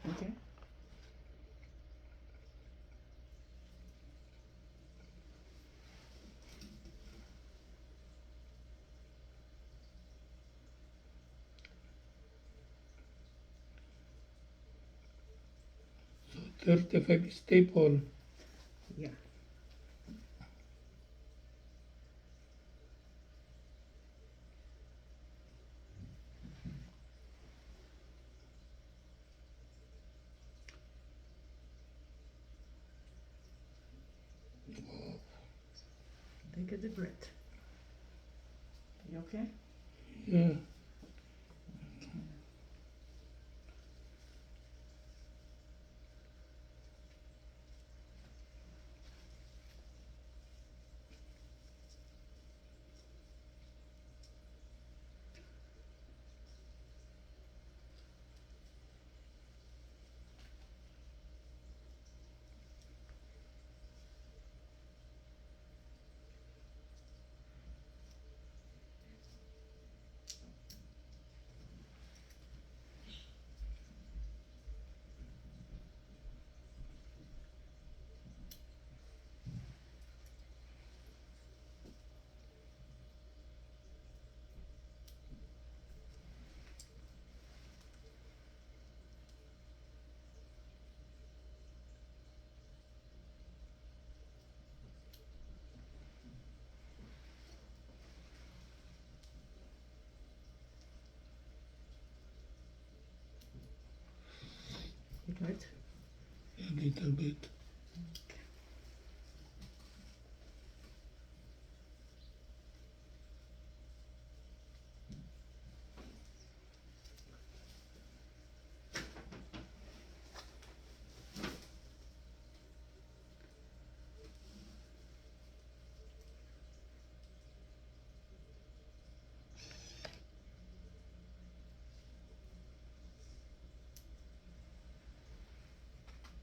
Okay. So 35 staple. Yeah. Take a deep breath. You okay? Yeah. You good? A little bit.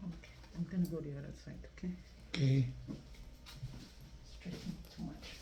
Okay. I'm gonna go the other side, okay? Okay. Straighten too much.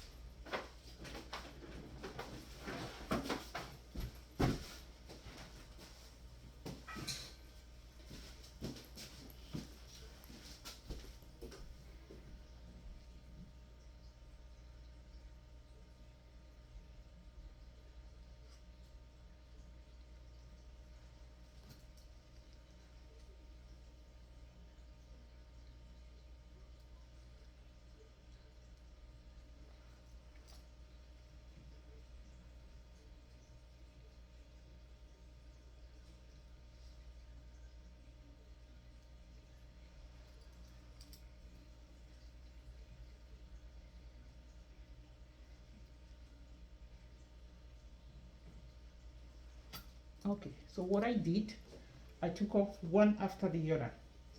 Okay, so what I did, I took off one after the other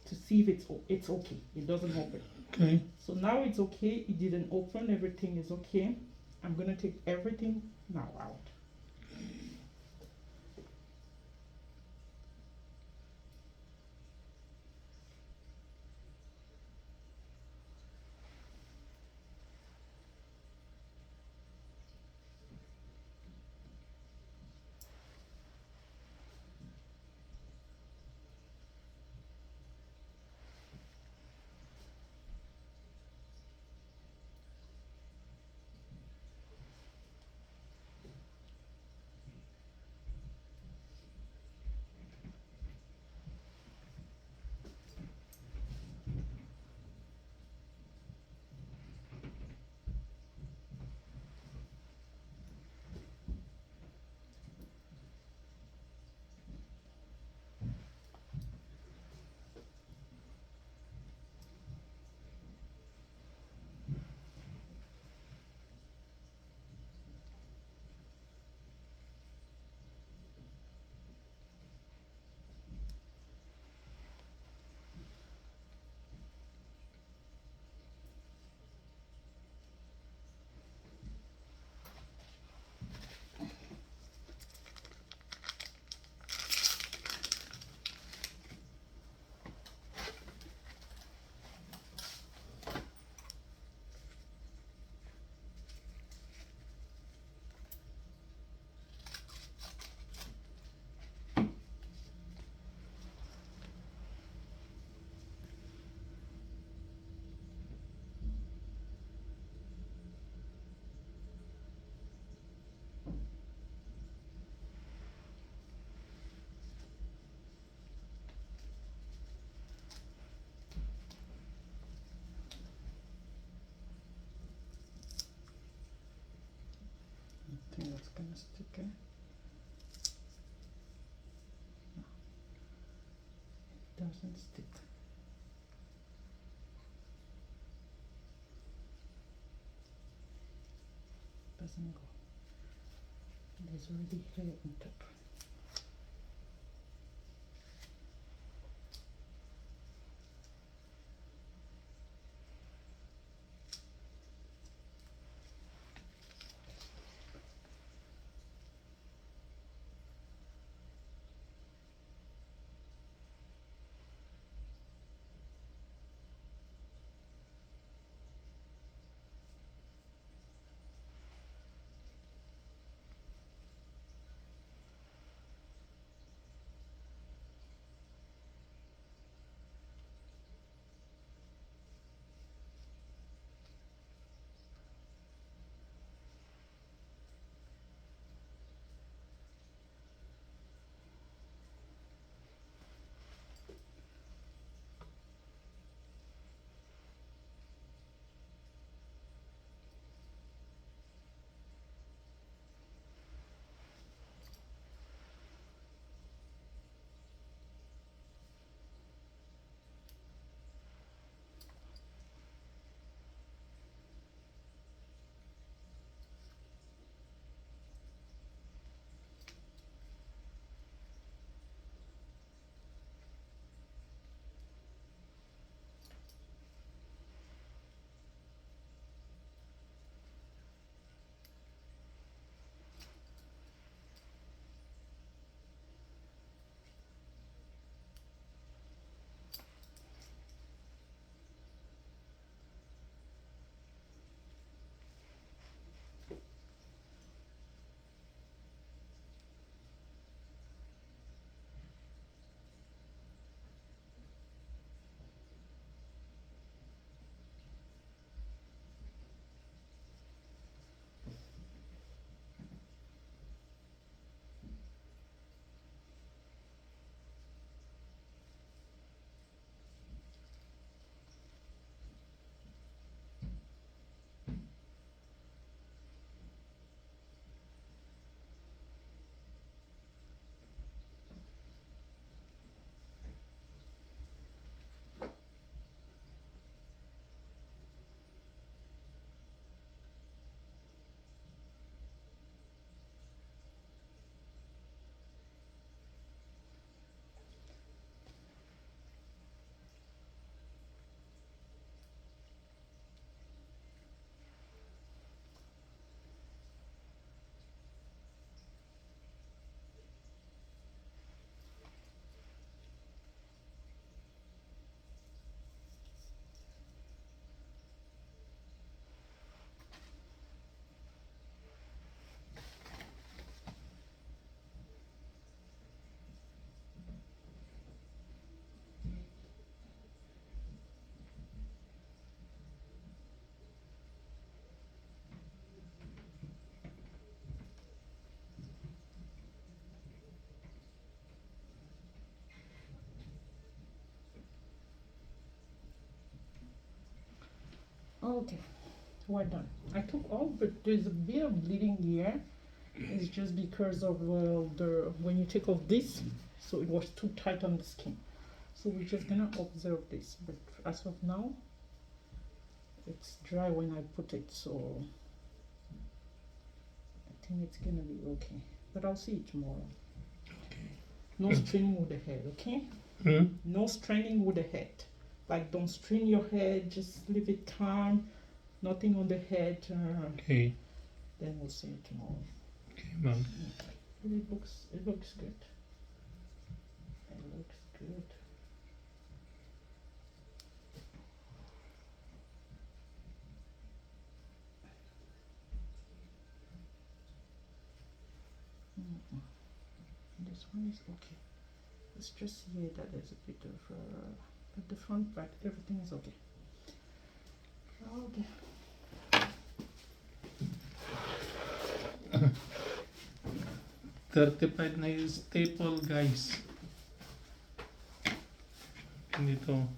to see if it's okay. It doesn't open. Okay. So now it's okay. It didn't open. Everything is okay. I'm gonna take everything now out. stick, eh? No, it doesn't stick. Doesn't go. There's already hair on top. Okay, well done. I took all, but there's a bit of bleeding here. It's just because of the when you take off this, so it was too tight on the skin. So we're just gonna observe this. But as of now, it's dry when I put it, so I think it's gonna be okay. But I'll see you tomorrow. Okay. No straining with the head, okay? Hmm? No straining with the head. Like don't strain your head, just leave it calm. Nothing on the head. Okay. Then we'll see you tomorrow. Okay, ma'am. But it looks good. It looks good. Mm-mm. This one is okay. It's just here that there's a bit of, but the front part, everything is okay. Okay. $35 na yung staple, guys. Dito.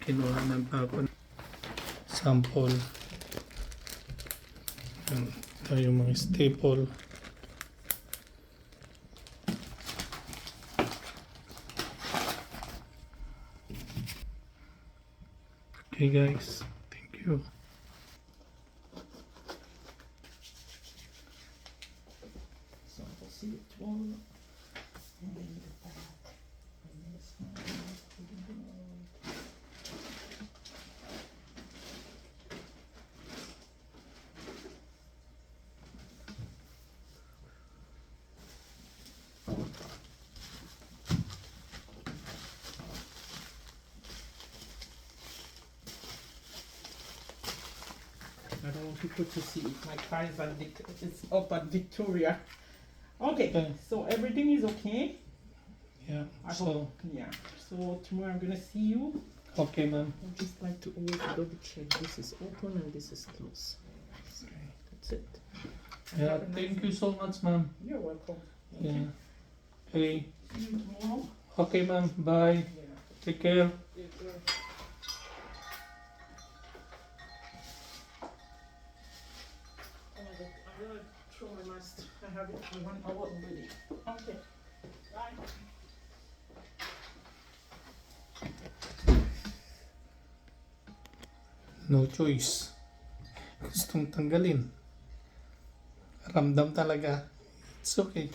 kinuha ng papa sample. Yan. Ito yung mga staple. Okay guys, thank you. Sample seat one. And then the back. And this one. I don't want people to see it. My car is at it's up at Victoria. Okay, Okay. so everything is okay. Yeah, I so, hope. Yeah. So tomorrow I'm gonna see you. okay ma'am. I'd just like to always double check. This is open and this is closed. That's it. Yeah, Have a nice thank day. you so much ma'am. You're welcome. Yeah. Okay. See you tomorrow. Okay ma'am, bye. Yeah. Take care. Oh my God, I'm gonna throw my mask. I have it for 1 hour already. Okay. Bye. No choice. Gustong tanggalin. Ramdam talaga. It's okay.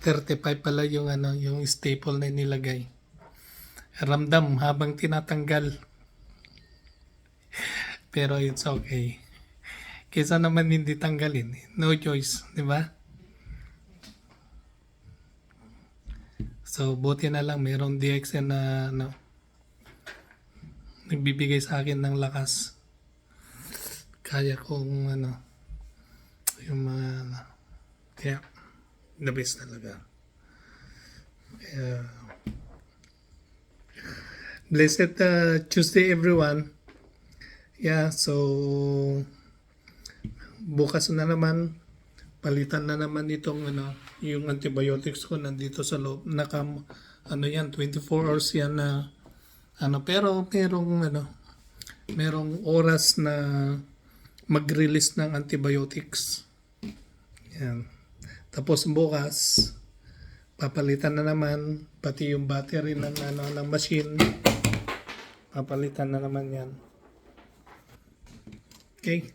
$35 pala yung yung staple na nilagay. Ramdam habang tinatanggal. Pero it's okay. Kaysa naman hindi tanggalin. No choice, di ba? So, buti na lang mayroong DXN na nagbibigay sa akin ng lakas. Kaya kong yung mga kaya the best talaga. Kaya, blessed Tuesday everyone. Yeah, so bukas na naman palitan na naman itong yung antibiotics ko nandito sa loob yan 24 hours yan na pero merong oras na mag-release ng antibiotics. Yan. Tapos bukas papalitan na naman pati yung battery ng machine. Papalitan na naman yan. Okay.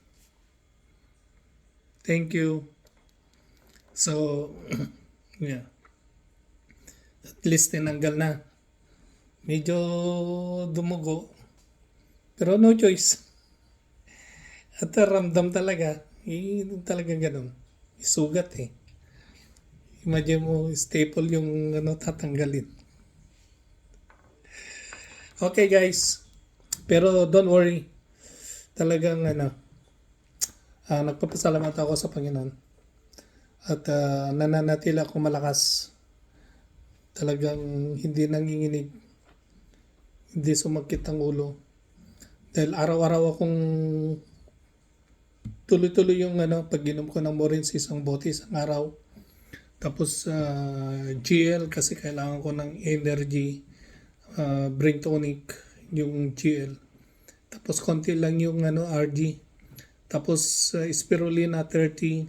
Thank you. So, yeah. At least tinanggal na. Medyo dumugo. Pero no choice. At ramdam talaga. Talagang ganun. Isugat eh. Imagine mo, staple yung tatanggalin. Okay guys. Pero don't worry. Talagang nagpapasalamat ako sa Panginoon. At nananatili ako malakas. Talagang hindi nanginginig. Hindi sumakit ang ulo. Dahil araw-araw akong tuloy-tuloy yung pag-inom ko ng Morins isang bote isang araw. Tapos GL kasi kailangan ko ng energy. Brain tonic yung GL. Tapos konti lang yung RG. Tapos spirulina 30.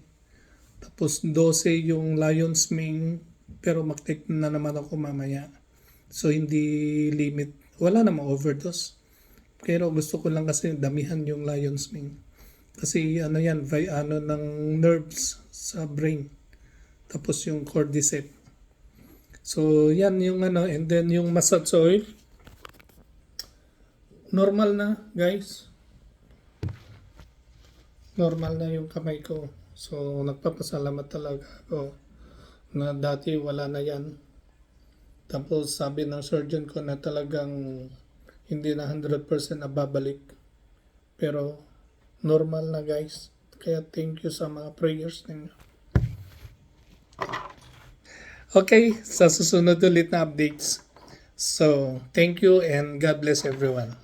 Tapos 12 yung Lion's Mane. Pero mag-take na naman ako mamaya. So hindi limit. Wala namang overdose. Pero gusto ko lang kasi damihan yung Lion's Mane. Kasi yan, ng nerves sa brain. Tapos yung cordyceps. So yan yung and then yung massage oil. Normal na guys. Normal na yung kamay ko. So nagpapasalamat talaga ako na dati wala na yan. Tapos sabi ng surgeon ko na talagang hindi na 100% na babalik. Pero normal na guys. Kaya thank you sa mga prayers ninyo. Okay, sa susunod ulit na updates. So, thank you and God bless everyone.